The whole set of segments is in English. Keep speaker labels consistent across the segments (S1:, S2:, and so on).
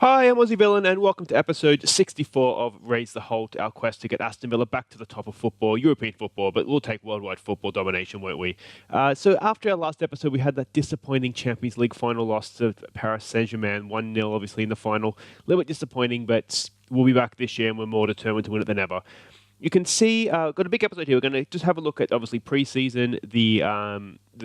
S1: Hi, I'm Aussie Villain, and welcome to episode 64 of Raise the Halt, our quest to get Aston Villa back to the top of football, European football, but we'll take worldwide football domination, won't we? So after our last episode, we had that disappointing Champions League final loss to Paris Saint-Germain, 1-0 obviously in the final. A little bit disappointing, but we'll be back this year and we're more determined to win it than ever. You can see, got a big episode here. We're going to just have a look at, obviously, pre-season, the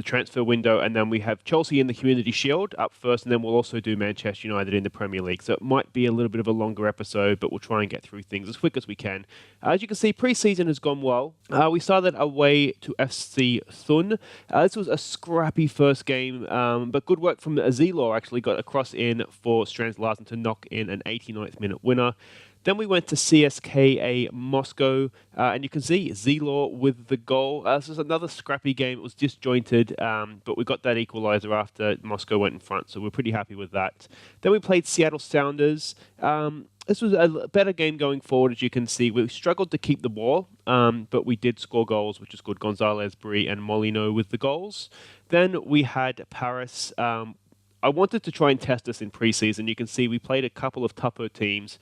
S1: transfer window, and then we have Chelsea in the Community Shield up first, and then we'll also do Manchester United in the Premier League. So it might be a little bit of a longer episode, but we'll try and get through things as quick as we can. As you can see, pre-season has gone well. We started away to FC Thun. This was a scrappy first game, but good work from Zeelaw. Actually got a cross in for Strands Larsen to knock in an 89th minute winner. Then we went to CSKA Moscow, and you can see Zeelaw with the goal. This was another scrappy game. It was disjointed, but we got that equaliser after Moscow went in front, so we're pretty happy with that. Then we played Seattle Sounders. This was a better game going forward, as you can see. We struggled to keep the ball, but we did score goals, which is good. Gonzalez, Bree, and Molyneaux with the goals. Then we had Paris. I wanted to try and test this in pre-season. You can see we played a couple of tougher teams.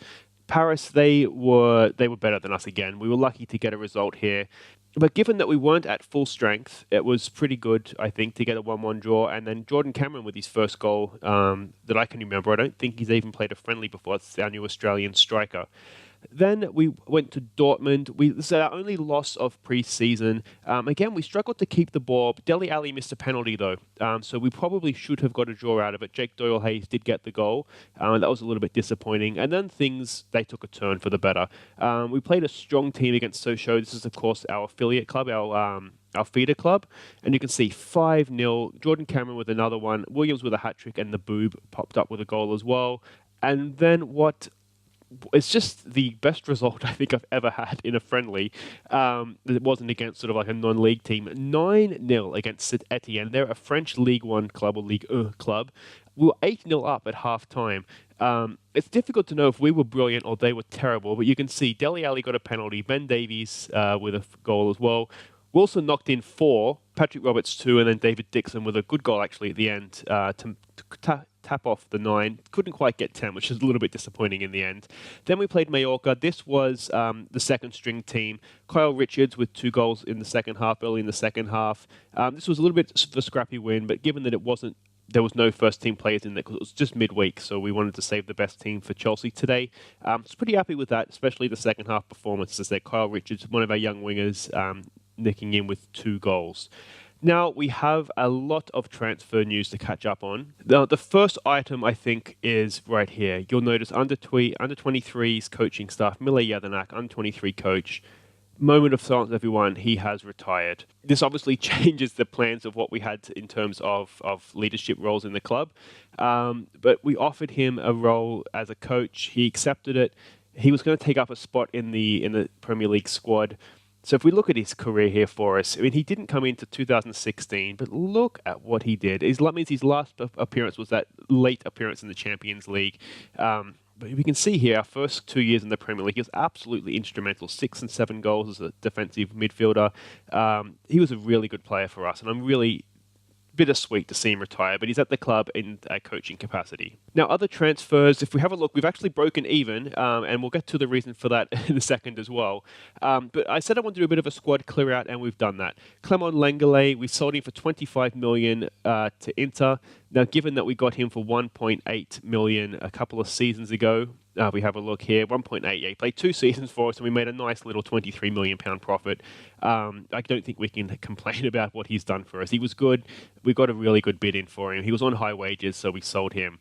S1: Paris, they were better than us again. We were lucky to get a result here. But given that we weren't at full strength, it was pretty good, I think, to get a 1-1 draw. And then Jordan Cameron with his first goal that I can remember. I don't think he's even played a friendly before. It's our new Australian striker. Then we went to Dortmund. This is our only loss of pre-season. Again, we struggled to keep the ball. Dele Alli missed a penalty, though, so we probably should have got a draw out of it. Jake Doyle-Hayes did get the goal. That was a little bit disappointing. And then they took a turn for the better. We played a strong team against Sochaux. This is, of course, our affiliate club, our feeder club. And you can see 5-0. Jordan Cameron with another one. Williams with a hat-trick, and the Boob popped up with a goal as well. And then it's just the best result I think I've ever had in a friendly. It wasn't against sort of like a non-league team. 9-0 against Etienne. They're a French League 1 club or League 1 club. We were 8-0 up at half-time. It's difficult to know if we were brilliant or they were terrible, but you can see Dele Alli got a penalty, Ben Davies with a goal as well. Wilson knocked in 4, Patrick Roberts 2, and then David Dixon with a good goal actually at the end to tap off the 9. Couldn't quite get 10, which is a little bit disappointing in the end. Then we played Mallorca. This was the second string team. Kyle Richards with 2 goals in the second half, early in the second half. This was a little bit of a scrappy win, but given that there was no first team players in there because it was just midweek, so we wanted to save the best team for Chelsea today. I was pretty happy with that, especially the second half performance. As I said, Kyle Richards, one of our young wingers, nicking in with 2 goals. Now, we have a lot of transfer news to catch up on. Now, the first item, I think, is right here. You'll notice under 23's coaching staff, Mile Jedinak, under 23 coach. Moment of silence, everyone. He has retired. This obviously changes the plans of what we had in terms of leadership roles in the club. But we offered him a role as a coach. He accepted it. He was going to take up a spot in the Premier League squad. So if we look at his career here for us, I mean, he didn't come into 2016, but look at what he did. That means his last appearance was that late appearance in the Champions League. But we can see here, our first 2 years in the Premier League, he was absolutely instrumental. 6 and 7 goals as a defensive midfielder. He was a really good player for us, and I'm really bittersweet to see him retire, but he's at the club in a coaching capacity. Now, other transfers, if we have a look, we've actually broken even, and we'll get to the reason for that in a second as well. But I said I wanted to do a bit of a squad clear out, and we've done that. Clement Lenglet, we sold him for 25 million to Inter. Now, given that we got him for 1.8 million a couple of seasons ago, we have a look here, 1.8. Yeah, he played 2 seasons for us, and we made a nice little £23 million profit. I don't think we can complain about what he's done for us. He was good. We got a really good bid in for him. He was on high wages, so we sold him.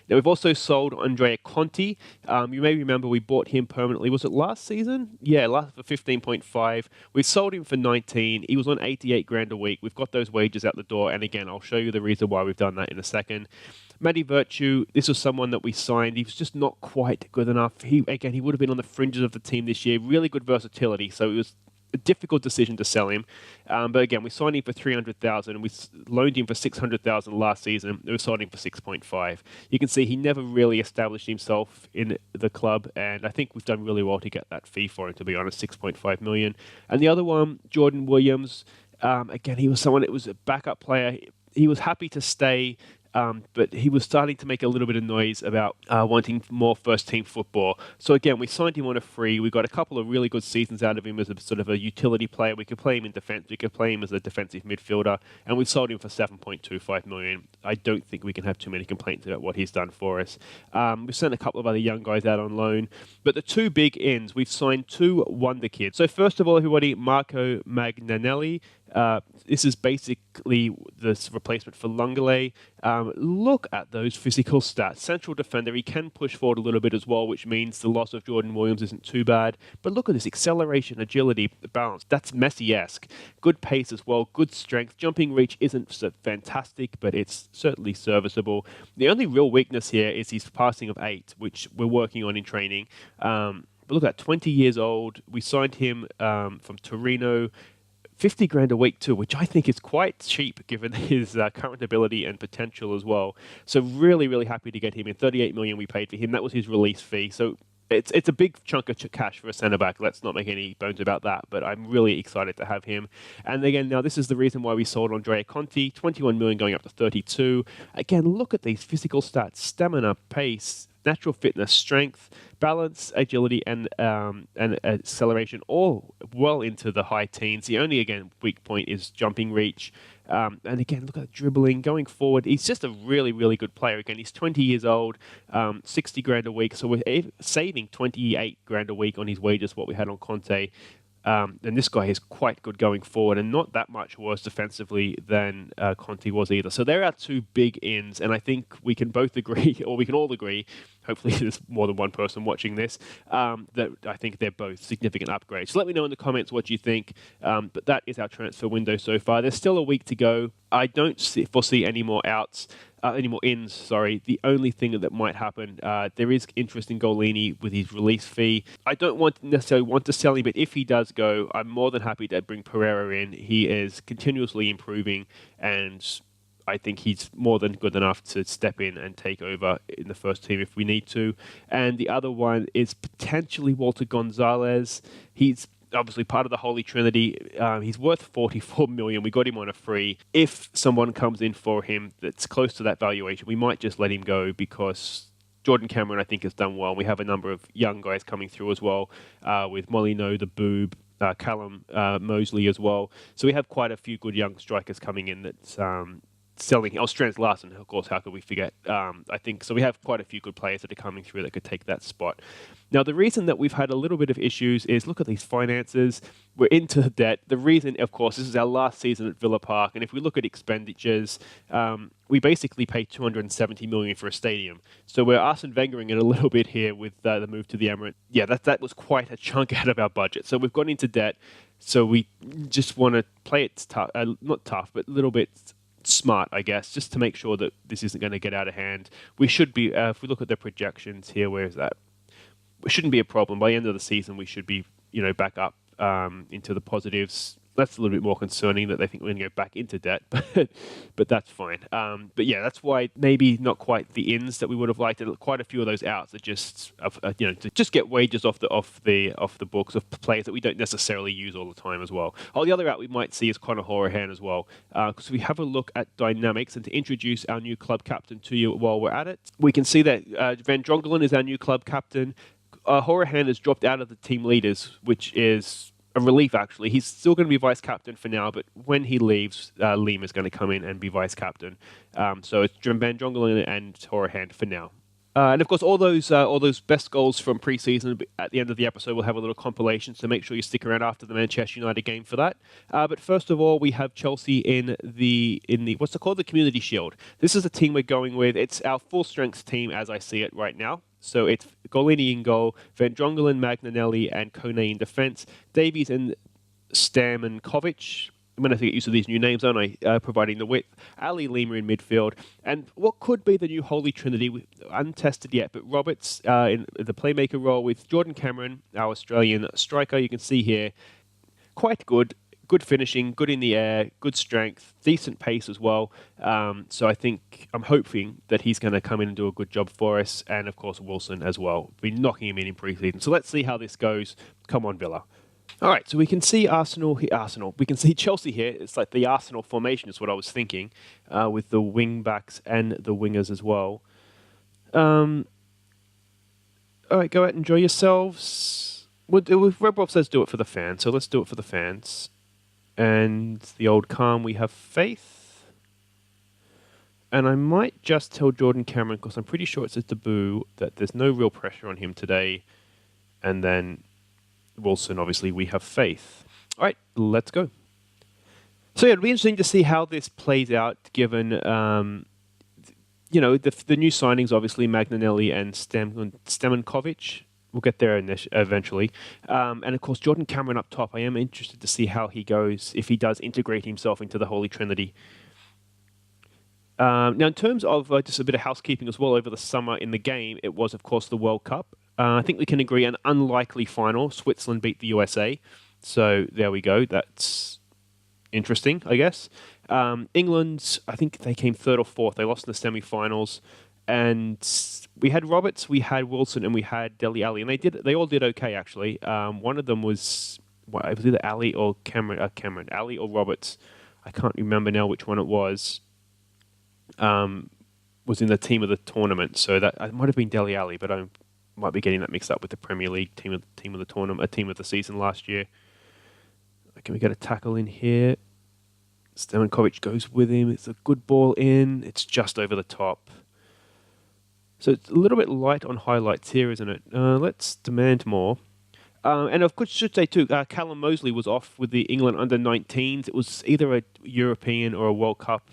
S1: Now, we've also sold Andrea Conti. You may remember we bought him permanently. Was it last season? Yeah, for 15.5. We sold him for 19. He was on 88 grand a week. We've got those wages out the door. And again, I'll show you the reason why we've done that in a second. Matty Virtue, this was someone that we signed. He was just not quite good enough. He would have been on the fringes of the team this year. Really good versatility. So it was a difficult decision to sell him. But again, we signed him for 300,000 and we loaned him for 600,000 last season. We sold him for 6.5. You can see he never really established himself in the club, and I think we've done really well to get that fee for him, to be honest, 6.5 million. And the other one, Jordan Williams, again, he was someone that was a backup player. He was happy to stay but he was starting to make a little bit of noise about wanting more first-team football. So again, we signed him on a free. We got a couple of really good seasons out of him as a sort of a utility player. We could play him in defence. We could play him as a defensive midfielder, and we sold him for $7.25 million. I don't think we can have too many complaints about what he's done for us. We've sent a couple of other young guys out on loan, but the two big ins, we've signed two wonder kids. So first of all, everybody, Marco Magnanelli. This is basically the replacement for Lenglet. Look at those physical stats. Central defender, he can push forward a little bit as well, which means the loss of Jordan Williams isn't too bad. But look at this acceleration, agility, balance. That's Messi-esque. Good pace as well, good strength. Jumping reach isn't so fantastic, but it's certainly serviceable. The only real weakness here is his passing of 8, which we're working on in training. But look at that, 20 years old. We signed him from Torino. 50 grand a week too, which I think is quite cheap given his current ability and potential as well. So really, really happy to get him in. 38 million we paid for him. That was his release fee. So it's a big chunk of cash for a centre-back. Let's not make any bones about that. But I'm really excited to have him. And again, now this is the reason why we sold Andrea Conti. 21 million going up to 32. Again, look at these physical stats. Stamina, pace, natural fitness, strength, balance, agility, and acceleration, all well into the high teens. The only, again, weak point is jumping reach. And again, look at dribbling, going forward. He's just a really, really good player. Again, he's 20 years old, 60 grand a week. So we're saving 28 grand a week on his wages, what we had on Conte. And this guy is quite good going forward and not that much worse defensively than Conte was either. So there are two big ins, and I think we can both agree, or we can all agree, hopefully there's more than one person watching this, that I think they're both significant upgrades. So let me know in the comments what you think, but that is our transfer window so far. There's still a week to go. I don't foresee any more outs. Any more ins, sorry. The only thing that might happen, there is interest in Golini with his release fee. I don't necessarily want to sell him, but if he does go, I'm more than happy to bring Pereira in. He is continuously improving, and I think he's more than good enough to step in and take over in the first team if we need to. And the other one is potentially Walter Gonzalez. He's obviously part of the Holy Trinity. He's worth 44 million. We got him on a free. If someone comes in for him that's close to that valuation, we might just let him go because Jordan Cameron, I think, has done well. We have a number of young guys coming through as well, with Molyneaux, the Boob, Callum Mosley as well. So we have quite a few good young strikers coming in that's selling. Strans Larsen, of course, how could we forget? I think so. We have quite a few good players that are coming through that could take that spot. Now, the reason that we've had a little bit of issues is look at these finances. We're into debt. The reason, of course, this is our last season at Villa Park, and if we look at expenditures, we basically paid 270 million for a stadium. So we're Arsene Wengering it a little bit here with the move to the Emirates. Yeah, that was quite a chunk out of our budget. So we've gone into debt. So we just want to play it tough, not tough, but a little bit smart, I guess, just to make sure that this isn't going to get out of hand. We should be, if we look at the projections here, where is that? It shouldn't be a problem. By the end of the season, we should be, back up into the positives. That's a little bit more concerning that they think we're going to go back into debt, but that's fine. But yeah, that's why maybe not quite the ins that we would have liked. Quite a few of those outs are just, to just get wages off the books of players that we don't necessarily use all the time as well. The other out we might see is Conor Horahan as well, because we have a look at dynamics and to introduce our new club captain to you while we're at it. We can see that Van Drongelen is our new club captain. Horahan has dropped out of the team leaders, which is a relief, actually. He's still going to be vice captain for now, but when he leaves, Liam is going to come in and be vice captain. So it's Van Drongelen and Horahan for now. And of course, all those best goals from pre-season at the end of the episode, we'll have a little compilation. So make sure you stick around after the Manchester United game for that. But first of all, we have Chelsea in the what's it called, the Community Shield. This is the team we're going with. It's our full strength team as I see it right now. So it's Golini in goal, Van Drongelen, Magnanelli, and Kone in defence. Davies and Stamankovic. I'm going to have to get used to these new names, aren't I? Providing the width. Ali Lima in midfield. And what could be the new Holy Trinity, untested yet, but Roberts in the playmaker role with Jordan Cameron, our Australian striker. You can see here, quite good. Good finishing, good in the air, good strength, decent pace as well. So I'm hoping that he's going to come in and do a good job for us. And of course, Wilson as well. Been knocking him in pre-season. So let's see how this goes. Come on, Villa. All right, so we can see Arsenal. We can see Chelsea here. It's like the Arsenal formation is what I was thinking, with the wing backs and the wingers as well. All right, go out and enjoy yourselves. Rebrov says do it for the fans, so let's do it for the fans. And the old calm, we have faith. And I might just tell Jordan Cameron, because I'm pretty sure it's his debut, that there's no real pressure on him today. And then Wilson, obviously, we have faith. All right, let's go. So yeah, it'll be interesting to see how this plays out, given the new signings, obviously Magnanelli and Stemenkovic. We'll get there eventually, and of course Jordan Cameron up top. I am interested to see how he goes, if he does integrate himself into the Holy Trinity. Now, in terms of just a bit of housekeeping as well over the summer in the game, it was of course the World Cup. I think we can agree an unlikely final. Switzerland beat the USA, so there we go. That's interesting, I guess. England, I think they came third or fourth. They lost in the semi-finals, and we had Roberts, we had Wilson, and we had Dele Alli, and they all did okay actually. One of them was it was either Ali or Cameron, Ali or Roberts. I can't remember now which one it was. Was in the team of the tournament, so that it might have been Dele Alli, but I might be getting that mixed up with the Premier League team of the tournament, a team of the season last year. Can we get a tackle in here? Stemenkovic goes with him. It's a good ball in. It's just over the top. So it's a little bit light on highlights here, isn't it? Let's demand more. And of course, I should say too, Callum Mosley was off with the England under-19s. It was either a European or a World Cup.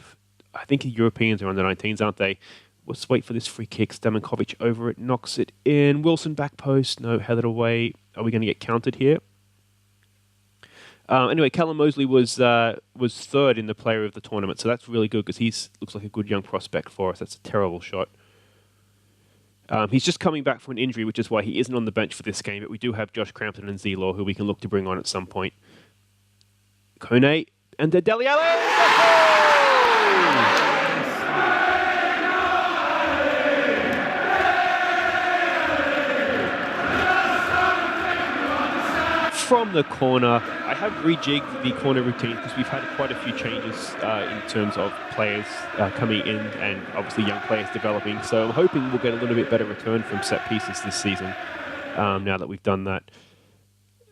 S1: I think the Europeans are under-19s, aren't they? Let's wait for this free kick. Stemenkovic over it, knocks it in. Wilson back post. No, headed away. Are we going to get counted here? Anyway, Callum Mosley was third in the player of the tournament, so that's really good because he looks like a good young prospect for us. That's a terrible shot. He's just coming back from an injury, which is why he isn't on the bench for this game, but we do have Josh Crampton and Zeelaw, who we can look to bring on at some point. Kone and Dele Alli! From the corner, I have rejigged the corner routine because we've had quite a few changes in terms of players coming in and obviously young players developing. So I'm hoping we'll get a little bit better return from set pieces this season now that we've done that.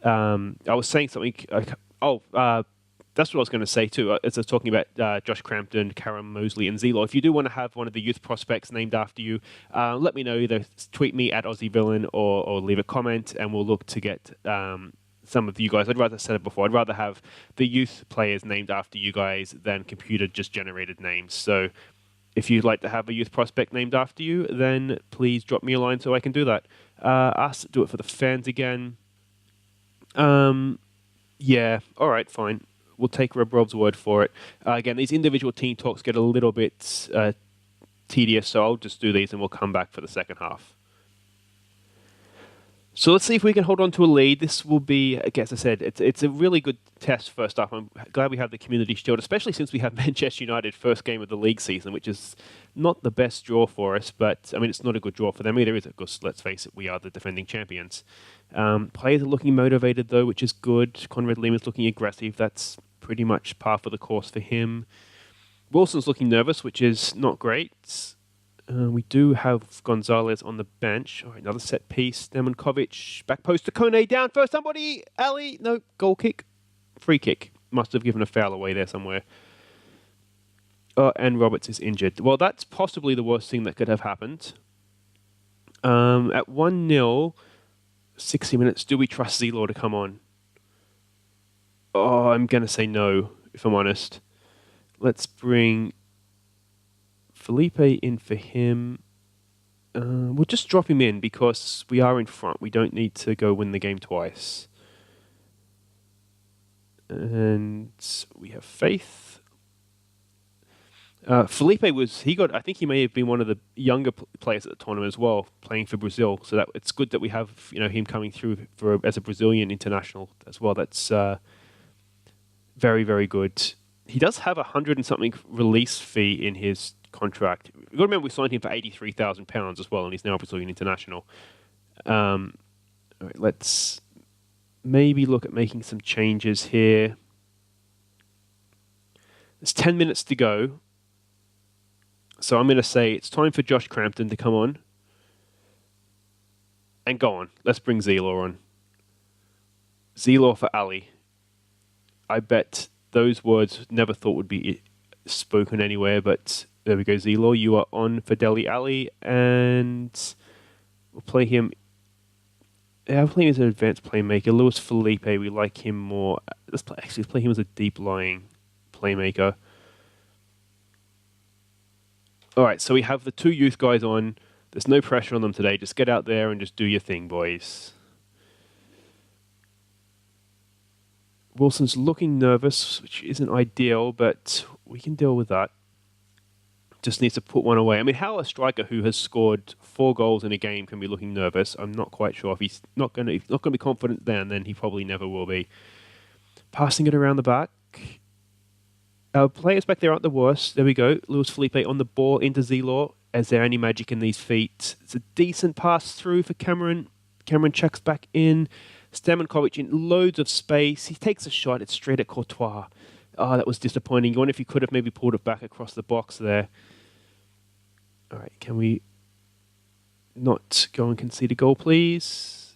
S1: I was saying something. That's what I was going to say too. As I was talking about Josh Crampton, Callum Mosley, and Zeelaw. If you do want to have one of the youth prospects named after you, let me know. Either tweet me at Aussie Villain or leave a comment, and we'll look to get some of you guys. I'd rather said it before. I'd rather have the youth players named after you guys than computer just generated names. So if you'd like to have a youth prospect named after you, then please drop me a line so I can do that. Us do it for the fans again. Yeah. All right. Fine. We'll take Rebrov's word for it. Again, these individual team talks get a little bit tedious, so I'll just do these and we'll come back for the second half. So let's see if we can hold on to a lead. This will be, as I said, it's a really good test first up. I'm glad we have the Community Shield, especially since we have Manchester United first game of the league season, which is not the best draw for us, but I mean, it's not a good draw for them either, is it? Because let's face it, we are the defending champions. Players are looking motivated though, which is good. Conrad Lima's looking aggressive. That's pretty much par for the course for him. Wilson's looking nervous, which is not great. We do have Gonzalez on the bench. All right, another set piece. Stemenkovic, back post to Kone, down first. Somebody, Ali, no, goal kick. Free kick. Must have given a foul away there somewhere. And Roberts is injured. Well, that's possibly the worst thing that could have happened. At 1-0, 60 minutes, do we trust Zeelaw to come on? Oh, I'm going to say no, if I'm honest. Let's bring Felipe in for him. We'll just drop him in because we are in front. We don't need to go win the game twice. And we have faith. Felipe I think he may have been one of the younger players at the tournament as well, playing for Brazil. So that it's good that we have him coming through as a Brazilian international as well. That's very, very good. He does have £100 and something release fee in his contract. You've got to remember we signed him for £83,000 as well, and he's now a Brazilian international. All right, let's maybe look at making some changes here. There's 10 minutes to go. So I'm going to say it's time for Josh Crampton to come on. And go on. Let's bring Zeelaw on. Zeelaw for Ali. I bet those words never thought would be spoken anywhere, but there we go, Zeelaw. You are on for Dele Alli, and we'll play him. Yeah, I'm playing as an advanced playmaker. Luis Felipe, we like him more. Let's play him as a deep-lying playmaker. All right, so we have the two youth guys on. There's no pressure on them today. Just get out there and just do your thing, boys. Wilson's looking nervous, which isn't ideal, but we can deal with that. Just needs to put one away. I mean, how a striker who has scored 4 goals in a game can be looking nervous, I'm not quite sure. If he's not going to be confident then he probably never will be. Passing it around the back. Our players back there aren't the worst. There we go. Luis Felipe on the ball into Zeelaw. Is there any magic in these feet? It's a decent pass through for Cameron. Cameron checks back in. Stamankovic in loads of space. He takes a shot. It's straight at Courtois. Oh, that was disappointing. You wonder if he could have maybe pulled it back across the box there. All right, can we not go and concede a goal, please?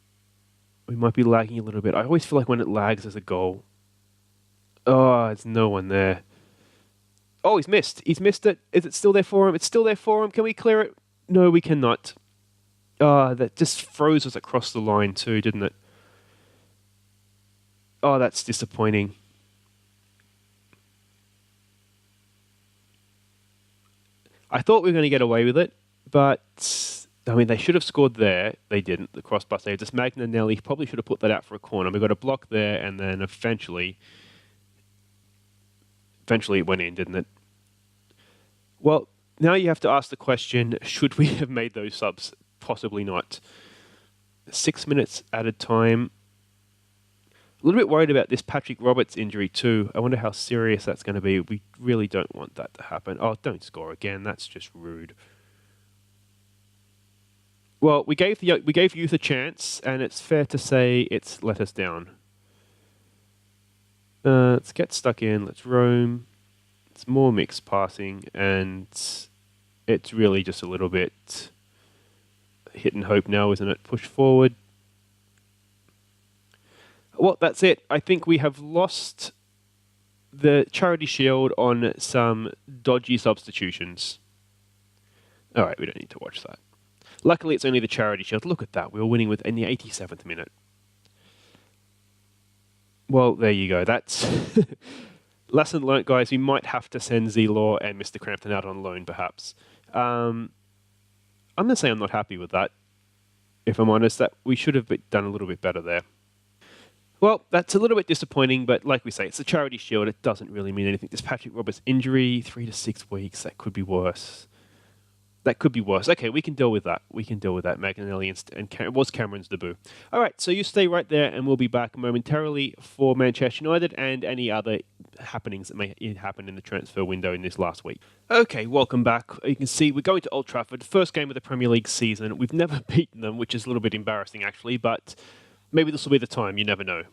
S1: We might be lagging a little bit. I always feel like when it lags, there's a goal. Oh, there's no one there. Oh, he's missed. He's missed it. Is it still there for him? It's still there for him. Can we clear it? No, we cannot. Oh, that just froze us across the line too, didn't it? Oh, that's disappointing. I thought we were going to get away with it, but I mean, they should have scored there. They didn't. The crossbar save. Just Magnanelli probably should have put that out for a corner. We got a block there, and then eventually it went in, didn't it? Well, now you have to ask the question, should we have made those subs? Possibly not. 6 minutes added time. A little bit worried about this Patrick Roberts injury too. I wonder how serious that's going to be. We really don't want that to happen. Oh, don't score again. That's just rude. Well, we gave youth a chance, and it's fair to say it's let us down. Let's get stuck in. Let's roam. It's more mixed passing, and it's really just a little bit hit and hope now, isn't it? Push forward. Well, that's it. I think we have lost the Charity Shield on some dodgy substitutions. All right, we don't need to watch that. Luckily, it's only the Charity Shield. Look at that. We were winning in the 87th minute. Well, there you go. That's lesson learnt, guys. We might have to send Zeelaw and Mr. Crampton out on loan, perhaps. I'm going to say I'm not happy with that. If I'm honest, that we should have done a little bit better there. Well, that's a little bit disappointing, but like we say, it's a Charity Shield. It doesn't really mean anything. This Patrick Roberts injury, 3 to 6 weeks, that could be worse. That could be worse. Okay, we can deal with that. Magnanelli and it was Cameron's debut. All right, so you stay right there, and we'll be back momentarily for Manchester United and any other happenings that may happen in the transfer window in this last week. Okay, welcome back. You can see we're going to Old Trafford, first game of the Premier League season. We've never beaten them, which is a little bit embarrassing, actually, but maybe this will be the time. You never know.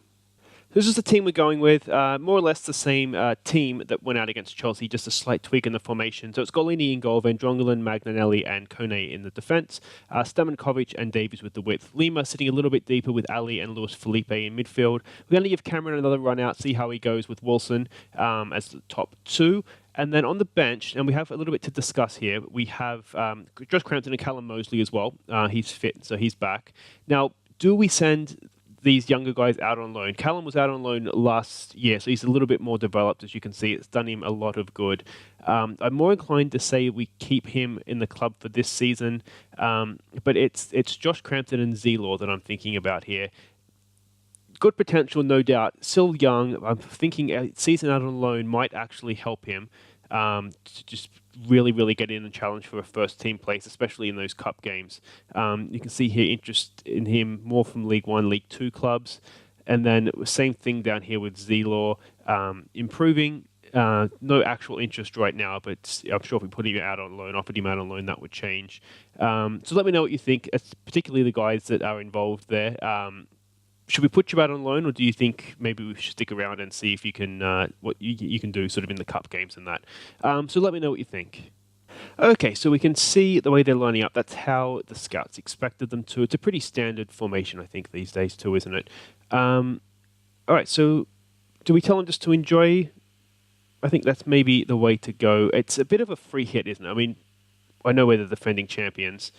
S1: This is the team we're going with, more or less the same team that went out against Chelsea, just a slight tweak in the formation. So it's Golini in goal, Van Drongelen, Magnanelli and Kone in the defence, Stamankovic and Davies with the width, Lima sitting a little bit deeper with Ali and Luis Felipe in midfield. We're going to give Cameron another run out, see how he goes with Wilson as the top two. And then on the bench, and we have a little bit to discuss here, we have Josh Crampton and Callum Mosley as well. He's fit, so he's back. Now, do we send these younger guys out on loan? Callum was out on loan last year, so he's a little bit more developed, as you can see. It's done him a lot of good. I'm more inclined to say we keep him in the club for this season, but it's Josh Crampton and Zeelaw that I'm thinking about here. Good potential, no doubt. Still young. I'm thinking a season out on loan might actually help him to just really get in and challenge for a first team place, especially in those cup games. You can see here interest in him more from League 1, League 2 clubs. And then same thing down here with Zeelaw, improving. No actual interest right now, but I'm sure if we put him out on loan, offered him out on loan, that would change. So let me know what you think, particularly the guys that are involved there. should we put you out on loan, or do you think maybe we should stick around and see if you can what you can do sort of in the cup games and that? So let me know what you think. Okay, so we can see the way they're lining up. That's how the scouts expected them to. It's a pretty standard formation, I think, these days too, isn't it? All right, so do we tell them just to enjoy? I think that's maybe the way to go. It's a bit of a free hit, isn't it? I mean, I know we're the defending champions,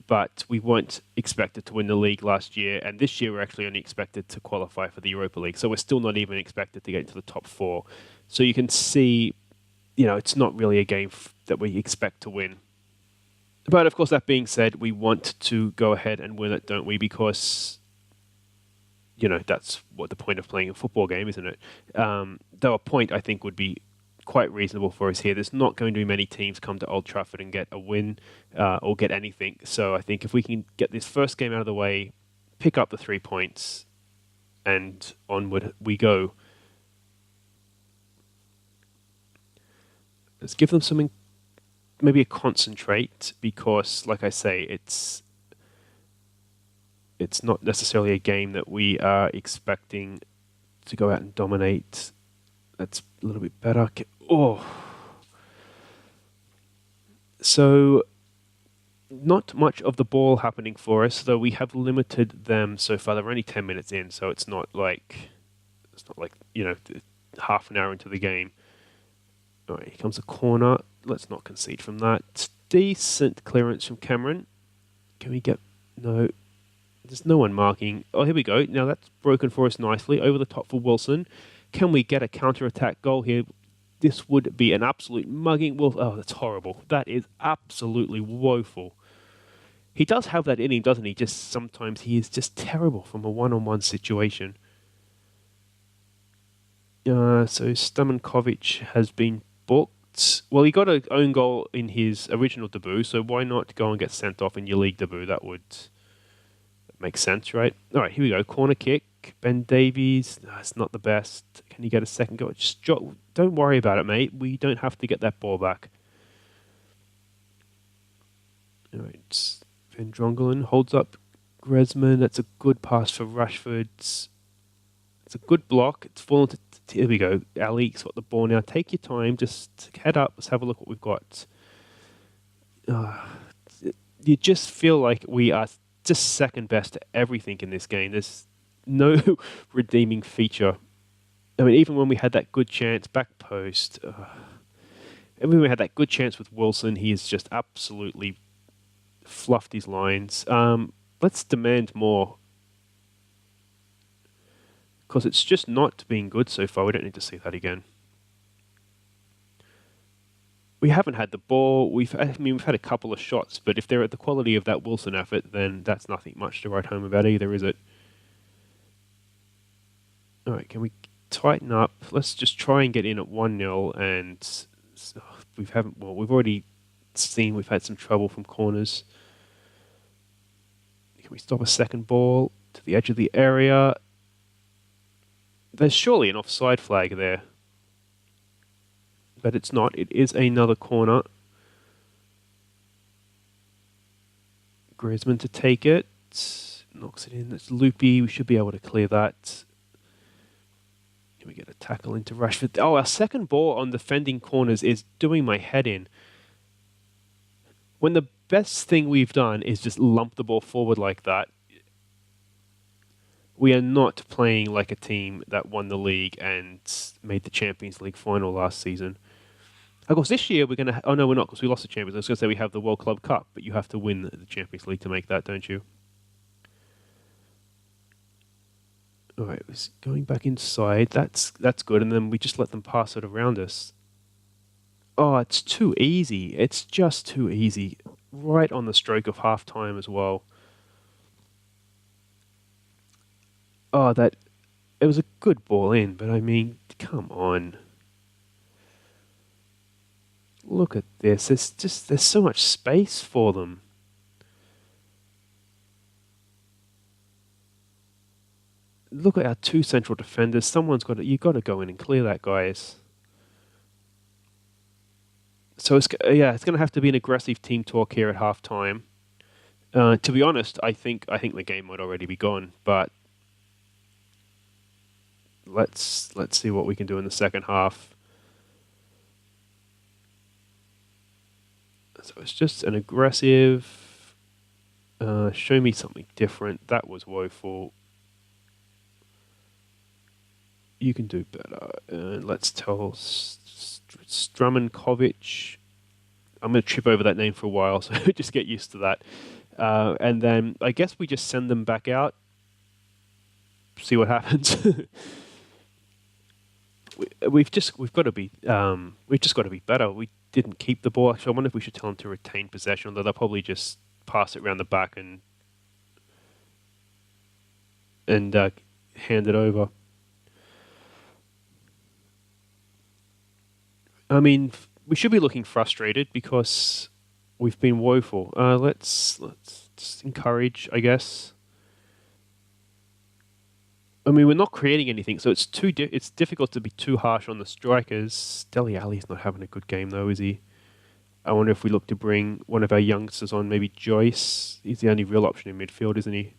S1: but we weren't expected to win the league last year, and this year we're actually only expected to qualify for the Europa League, so we're still not even expected to get into the top four. So you can see, it's not really a game that we expect to win. But of course, that being said, we want to go ahead and win it, don't we? Because, that's what the point of playing a football game, isn't it? Though a point, I think, would be quite reasonable for us here. There's not going to be many teams come to Old Trafford and get a win or get anything. So I think if we can get this first game out of the way, pick up the 3 points, and onward we go. Let's give them something, maybe a concentrate, because, like I say, it's not necessarily a game that we are expecting to go out and dominate. That's a little bit better. So, not much of the ball happening for us, though we have limited them so far. They're only 10 minutes in, so it's not like half an hour into the game. All right, here comes a corner. Let's not concede from that. Decent clearance from Cameron. Can we get... No. There's no one marking. Oh, here we go. Now that's broken for us nicely. Over the top for Wilson. Can we get a counter-attack goal here? This would be an absolute mugging. Oh, that's horrible. That is absolutely woeful. He does have that in him, doesn't he? Just sometimes he is just terrible from a one-on-one situation. So Stamankovic has been booked. Well, he got an own goal in his original debut, so why not go and get sent off in your league debut? That would make sense, right? All right, here we go. Corner kick. Ben Davies. No, it's not the best. Can you get a second goal? Just don't worry about it, mate. We don't have to get that ball back. All right. Van Drongelen holds up Griezmann. That's a good pass for Rashford. It's a good block. It's fallen to... Here we go. Ali's got the ball now. Take your time. Just head up. Let's have a look what we've got. You just feel like we are just second best at everything in this game. There's no redeeming feature. I mean, even when we had that good chance, back post, even when we had that good chance with Wilson, he has just absolutely fluffed his lines. Let's demand more, because it's just not being good so far. We don't need to see that again. We haven't had the ball. We've had a couple of shots, but if they're at the quality of that Wilson effort, then that's nothing much to write home about either, is it? All right, can we tighten up? Let's just try and get in at 1-0, and we've already seen we've had some trouble from corners. Can we stop a second ball to the edge of the area? There's surely an offside flag there. But it's not. It is another corner. Griezmann to take it. Knocks it in. That's loopy. We should be able to clear that. Can we get a tackle into Rashford? Oh, our second ball on defending corners is doing my head in. When the best thing we've done is just lump the ball forward like that, we are not playing like a team that won the league and made the Champions League final last season. Of course, this year we're going to... Oh, no, we're not, because we lost the Champions League. I was going to say we have the World Club Cup, but you have to win the Champions League to make that, don't you? All right, going back inside. That's good, and then we just let them pass it around us. Oh, it's too easy. It's just too easy. Right on the stroke of half-time as well. Oh, it was a good ball in, but I mean, come on. Look at this. There's so much space for them. Look at our two central defenders. You've got to go in and clear that, guys. So it's going to have to be an aggressive team talk here at half time. To be honest, I think the game might already be gone, but let's see what we can do in the second half. So it's just an aggressive, show me something different. That was woeful. You can do better. Let's tell Struminkovic. I'm going to trip over that name for a while, so just get used to that. And then I guess we just send them back out. See what happens. we've just got to be better. We didn't keep the ball. Actually, I wonder if we should tell them to retain possession, although they'll probably just pass it around the back and hand it over. I mean, we should be looking frustrated because we've been woeful. Let's just encourage, I guess. I mean, we're not creating anything, so it's difficult to be too harsh on the strikers. Dele Alli's not having a good game, though, is he? I wonder if we look to bring one of our youngsters on, maybe Joyce. He's the only real option in midfield, isn't he?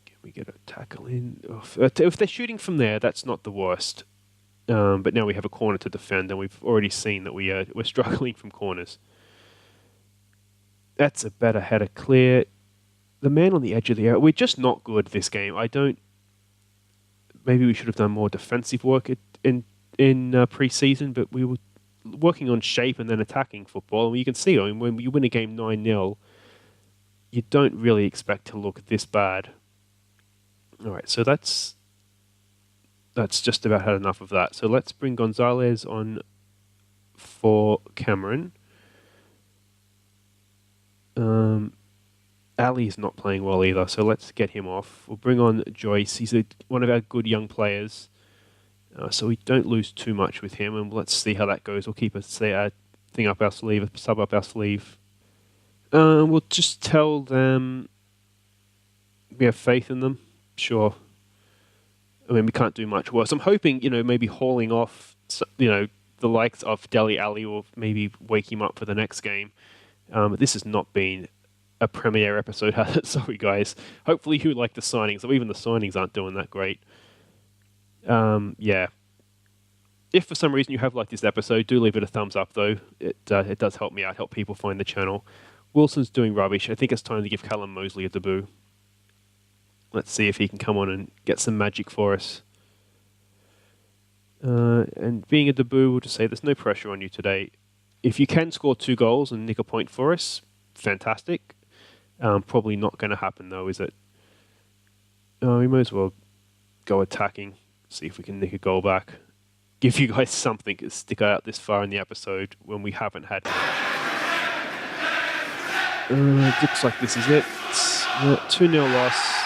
S1: Can we get a tackle in? If they're shooting from there, that's not the worst. But now we have a corner to defend, and we've already seen that we're struggling from corners. That's a better header clear. The man on the edge of the area, we're just not good this game. Maybe we should have done more defensive work in pre-season, but we were working on shape and then attacking football. And you can see, I mean, when you win a game 9-0, you don't really expect to look this bad. All right, so that's just about had enough of that. So let's bring Gonzalez on for Cameron. Ali is not playing well either, so let's get him off. We'll bring on Joyce. He's one of our good young players, so we don't lose too much with him, and let's see how that goes. We'll keep a thing up our sleeve, a sub up our sleeve. We'll just tell them we have faith in them. Sure. I mean, we can't do much worse. I'm hoping, maybe hauling off, the likes of Dele Alli will maybe wake him up for the next game. But this has not been a premiere episode, has it? Sorry, guys. Hopefully you like the signings, or even the signings aren't doing that great. Yeah. If for some reason you have liked this episode, do leave it a thumbs up, though. It does help me out, help people find the channel. Wilson's doing rubbish. I think it's time to give Callum Mosley a debut. Let's see if he can come on and get some magic for us. And being a debut, we'll just say there's no pressure on you today. If you can score 2 goals and nick a point for us, fantastic. Probably not going to happen, though, is it? We might as well go attacking, see if we can nick a goal back. Give you guys something to stick out this far in the episode when we haven't had. Looks like this is it. 2-0 loss.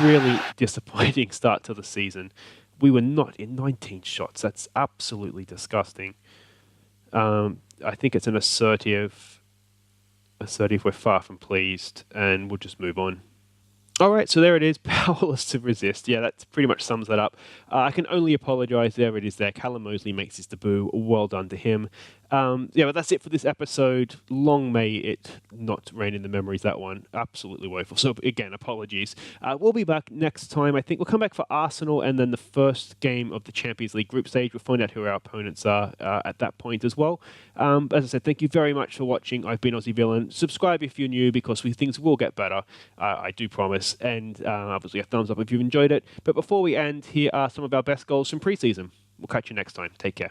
S1: Really disappointing start to the season. We were not in 19 shots. That's absolutely disgusting. I think it's an assertive. We're far from pleased, and we'll just move on. All right, so there it is, powerless to resist. Yeah, that pretty much sums that up. I can only apologise. There it is there. Callum Mosley makes his debut. Well done to him. Yeah, but that's it for this episode. Long may it not rain in the memories, that one. Absolutely woeful. So, again, apologies. We'll be back next time. I think we'll come back for Arsenal and then the first game of the Champions League group stage. We'll find out who our opponents are at that point as well. As I said, thank you very much for watching. I've been Aussie Villain. Subscribe if you're new, because things will get better. I do promise. And obviously a thumbs up if you've enjoyed it. But before we end, here are some of our best goals from pre-season. We'll catch you next time. Take care.